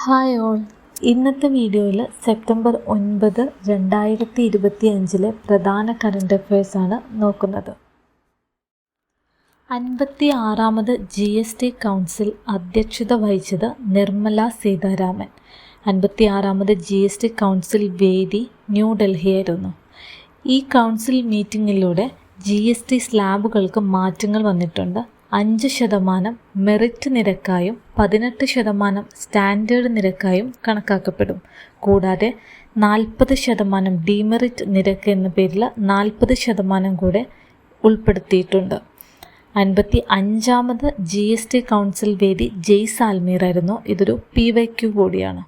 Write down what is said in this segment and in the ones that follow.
Hi all. ഇന്നത്തെ വീഡിയോയിൽ September 9, 2025 പ്രധാന കറണ്ട് അഫയേഴ്സാണ് നോക്കുന്നത്. 56ാമത് GST കൗൺസിൽ അധ്യക്ഷത വഹിച്ചത് നിർമ്മല സീതാരാമൻ. 56ാമത് GST കൗൺസിൽ വേദി ന്യൂഡൽഹിയായിരുന്നു. ഈ കൗൺസിൽ മീറ്റിങ്ങിലൂടെ GST സ്ലാബുകൾക്ക് മാറ്റങ്ങൾ വന്നിട്ടുണ്ട്. 5% മെറിറ്റ് നിരക്കായും 18% സ്റ്റാൻഡേർഡ് നിരക്കായും കണക്കാക്കപ്പെടും. കൂടാതെ 40% ഡിമെറിറ്റ് നിരക്ക് എന്ന പേരിൽ 40% കൂടെ ഉൾപ്പെടുത്തിയിട്ടുണ്ട്. 55ാമത് GST കൗൺസിൽ വേദി ജയ്സാൽമീർ ആയിരുന്നു. ഇതൊരു PYQ കൂടിയാണ്.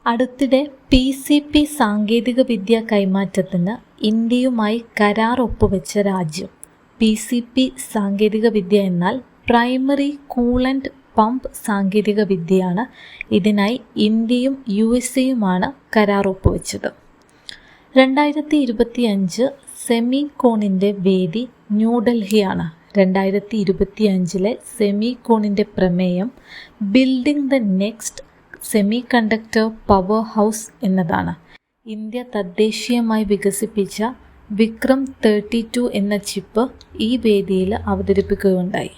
അടുത്തിടെ PCP സാങ്കേതിക വിദ്യ കൈമാറ്റത്തിന് ഇന്ത്യയുമായി കരാർ ഒപ്പുവെച്ച രാജ്യം. PCP സാങ്കേതിക വിദ്യ എന്നാൽ പ്രൈമറി കൂളൻ്റ് പമ്പ് സാങ്കേതിക വിദ്യയാണ്. ഇതിനായി ഇന്ത്യയും USA കരാർ ഒപ്പുവെച്ചത്. 2025 സെമികോണിൻ്റെ വേദി ന്യൂഡൽഹിയാണ്. 2025 സെമികോണിൻ്റെ പ്രമേയം building the next semi conductor power house എന്നതാണ്. ഇന്ത്യ തദ്ദേശീയമായി വികസിപ്പിച്ച വിക്രം 32 എന്ന ചിപ്പ് ഈ വേദിയിൽ അവതരിപ്പിക്കുകയുണ്ടായി.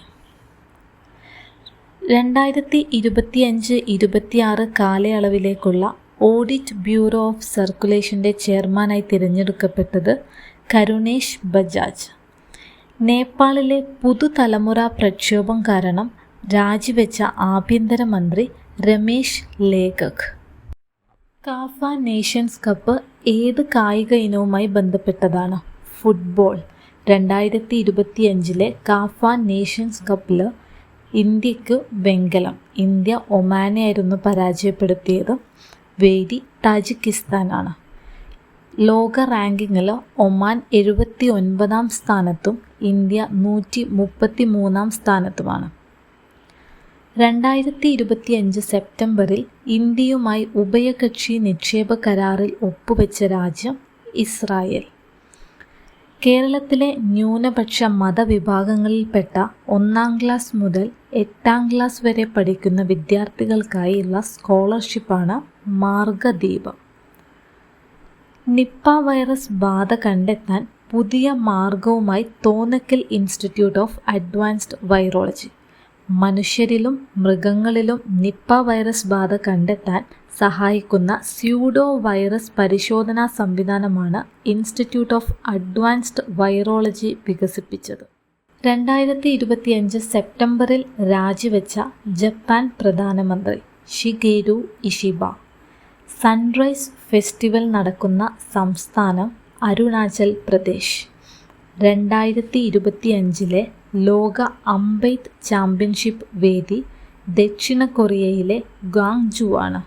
2025-26 കാലയളവിലേക്കുള്ള ഓഡിറ്റ് ബ്യൂറോ ഓഫ് സർക്കുലേഷൻ്റെ ചെയർമാനായി തിരഞ്ഞെടുക്കപ്പെട്ടത് കരുണേഷ് ബജാജ്. നേപ്പാളിലെ പുതുതലമുറ പ്രക്ഷോഭം കാരണം രാജിവെച്ച ആഭ്യന്തരമന്ത്രി രമേശ് ലേഖക്. കാഫ നേഷൻസ് കപ്പ് ഏത് കായിക ഇനവുമായി ബന്ധപ്പെട്ടതാണ്? ഫുട്ബോൾ. 2025 കാഫ നേഷൻസ് കപ്പിൽ ഇന്ത്യക്ക് വെങ്കലം. ഇന്ത്യ ഒമാനെയായിരുന്നു പരാജയപ്പെടുത്തിയത്. വേദി താജിക്കിസ്ഥാനാണ്. ലോക റാങ്കിങ്ങിൽ ഒമാൻ 79ാം സ്ഥാനത്തും ഇന്ത്യ 133ാം സ്ഥാനത്തുമാണ്. 2025 സെപ്റ്റംബറിൽ ഇന്ത്യയുമായി ഉഭയകക്ഷി നിക്ഷേപ കരാറിൽ ഒപ്പുവെച്ച രാജ്യം ഇസ്രായേൽ. കേരളത്തിലെ ന്യൂനപക്ഷ മതവിഭാഗങ്ങളിൽപ്പെട്ട 1ാം ക്ലാസ് മുതൽ 8ാം ക്ലാസ് വരെ പഠിക്കുന്ന വിദ്യാർത്ഥികൾക്കായുള്ള സ്കോളർഷിപ്പാണ് മാർഗദീപം. നിപ്പ വൈറസ് ബാധ കണ്ടെത്താൻ പുതിയ മാർഗവുമായി Thonnakkal institute of advanced virology. മനുഷ്യരിലും മൃഗങ്ങളിലും നിപ്പ വൈറസ് ബാധ കണ്ടെത്താൻ സഹായിക്കുന്ന സ്യൂഡോ വൈറസ് പരിശോധനാ സംവിധാനമാണ് ഇൻസ്റ്റിറ്റ്യൂട്ട് ഓഫ് അഡ്വാൻസ്ഡ് വൈറോളജി വികസിപ്പിച്ചത്. 2025 സെപ്റ്റംബറിൽ രാജിവെച്ച ജപ്പാൻ പ്രധാനമന്ത്രി ഷിഗേരു ഇഷിബ. സൺറൈസ് ഫെസ്റ്റിവൽ നടക്കുന്ന സംസ്ഥാനം അരുണാചൽ പ്രദേശ്. 2025 ലോക അമ്പെയ്ത്ത് ചാമ്പ്യൻഷിപ്പ് വേദി ദക്ഷിണ കൊറിയയിലെ ഗ്വാങ്ജു ആണ്.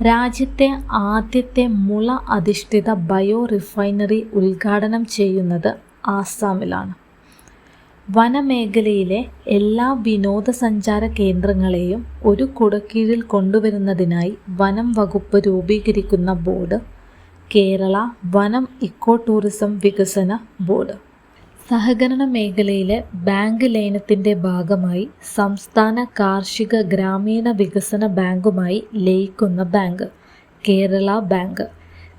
രാജ്യത്തെ ആദ്യത്തെ മുള അധിഷ്ഠിത ബയോ റിഫൈനറി ഉദ്ഘാടനം ചെയ്യുന്നത് ആസാമിലാണ്. വനമേഖലയിലെ എല്ലാ വിനോദസഞ്ചാര കേന്ദ്രങ്ങളെയും ഒരു കുടക്കീഴിൽ കൊണ്ടുവരുന്നതിനായി വനം വകുപ്പ് രൂപീകരിക്കുന്ന ബോർഡ് കേരള വനം ഇക്കോ ടൂറിസം വികസന ബോർഡ്. സഹകരണ മേഖലയിലെ ബാങ്ക് ലയനത്തിൻ്റെ ഭാഗമായി സംസ്ഥാന കാർഷിക ഗ്രാമീണ വികസന ബാങ്കുമായി ലയിക്കുന്ന ബാങ്ക് കേരള ബാങ്ക്.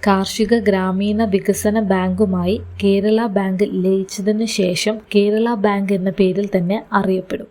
കാർഷിക ഗ്രാമീണ വികസന ബാങ്കുമായി കേരള ബാങ്ക് ലയിച്ചതിന് ശേഷം കേരള ബാങ്ക് എന്ന പേരിൽ തന്നെ അറിയപ്പെടും.